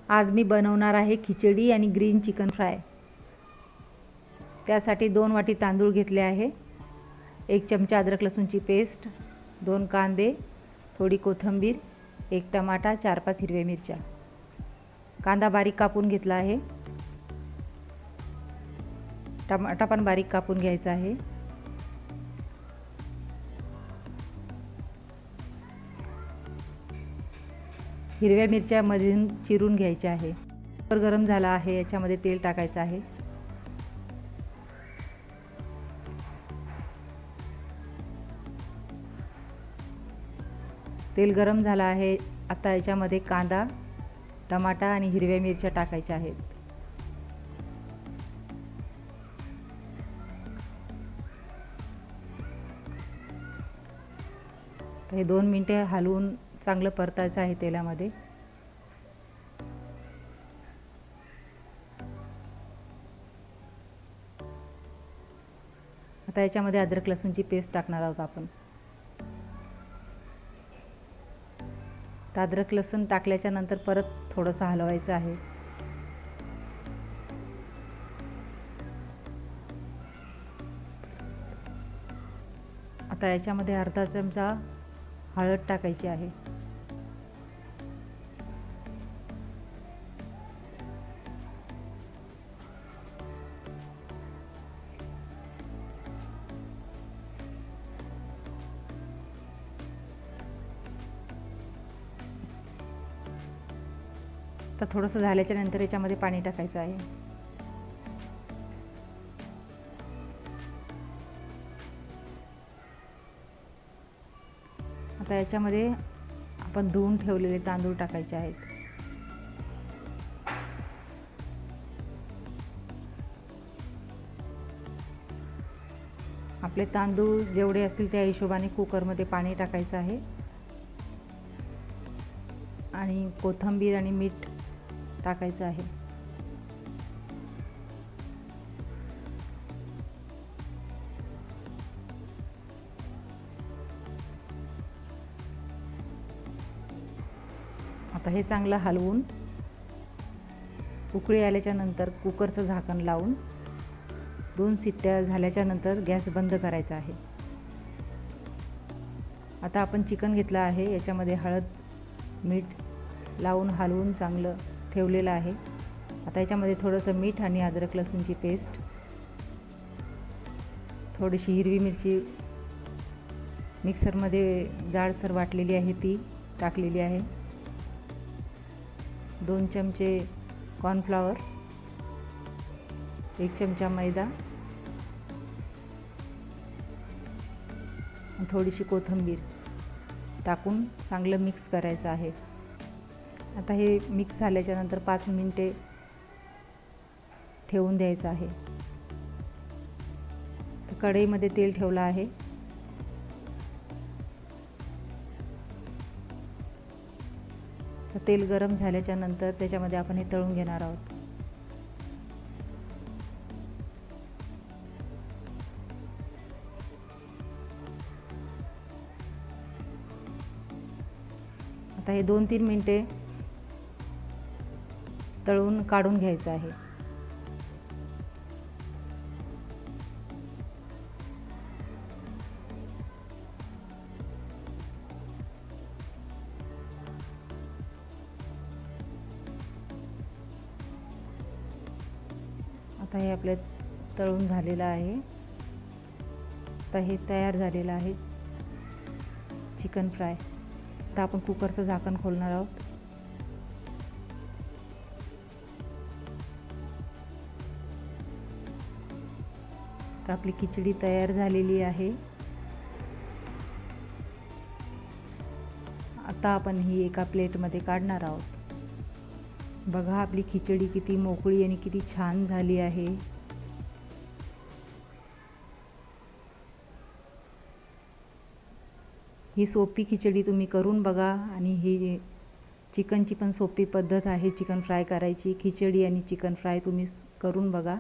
आज मी बनवणार आहे खिचडी आणि ग्रीन चिकन फ्राय। त्यासाठी 2 वाटी तांदूळ घेतले आहे, 1 चमचा अद्रक लसूणची पेस्ट, 2 कांदे, थोडी कोथिंबीर, 1 टमाटा, 4-5 हिरव्या मिरच्या। कांदा बारीक कापून घेतला आहे, टमाटा पण बारीक कापून घ्यायचा आहे। हिरव्या मिरच्या मधून चिरून घ्यायच्या आहे। कुकर गरम झाला आहे, याच्यामध्ये तेल टाकायचं आहे। तेल गरम झाला आहे, आता याच्यामध्ये कांदा, टमाटा आणि हिरव्या मिरच्या टाकायच्या आहेत। तर हे 2 मिनिटे हलवून चांगलं परतायचं आहे तेलामध्ये। आता याच्यामध्ये अद्रक लसूणची पेस्ट टाकणार आहोत आपण। अद्रक लसूण टाकल्याच्या नंतर परत थोडंसं हलवायचं आहे। आता याच्यामध्ये अर्धा चमचा हळद टाकायची आहे। तर थोडंसं झाल्याच्या नंतर याच्यामध्ये पाणी टाकायचं आहे। आता याच्यामध्ये आपण धुवून ठेवलेले तांदूळ टाकायचे आहेत। आपले तांदूळ जेवढे असतील त्या हिशोबाने कुकरमध्ये पाणी टाकायचं आहे आणि कोथिंबीर आणि मीठ टाकायचं आहे। आता हे चांगलं हलवून उकळी आल्याच्या नंतर कुकरचं झाकण लावून 2 शिट्ट्या झाल्याच्या नंतर गॅस बंद करायचा आहे। आता आपण चिकन घेतलं आहे, याच्यामध्ये हळद, मीठ लावून हलवून चांगलं ठेवलेलं आहे। आता याच्यामध्ये थोडंसं मीठ आणि अद्रक लसूणची पेस्ट, थोडीशी हिरवी मिरची मिक्सरमध्ये जाडसर वाटलेली आहे ती टाकलेली आहे, 2 चमचे कॉर्नफ्लॉवर, 1 चमचा मैदा, थोडीशी कोथिंबीर टाकून चांगलं मिक्स करायचं आहे। आता हे मिक्स झाल्याच्या नंतर 5 मिनिटे ठेवून द्यायचं आहे। तर कढईमध्ये तेल ठेवलं आहे, तर तेल गरम झाल्याच्या नंतर त्याच्यामध्ये आपण हे तळून घेणार आहोत। आता हे 2-3 मिनिटे तळून काढून घ्यायचं आहे। आता हे आपले तळून झालेलं आहे। आता हे तयार झालेलं आहे चिकन फ्राय। आता आपण कुकरचं झाकण खोलणार आहोत। तर आपली खिचडी तयार झालेली आहे। आता आपण ही एका प्लेटमध्ये काढणार आहोत। बघा आपली खिचडी किती मोकळी आणि किती छान झाली आहे। ही सोपी खिचडी तुम्ही करून बघा आणि ही चिकनची पण सोपी पद्धत आहे चिकन फ्राय करायची। खिचडी आणि चिकन फ्राय तुम्ही करून बघा।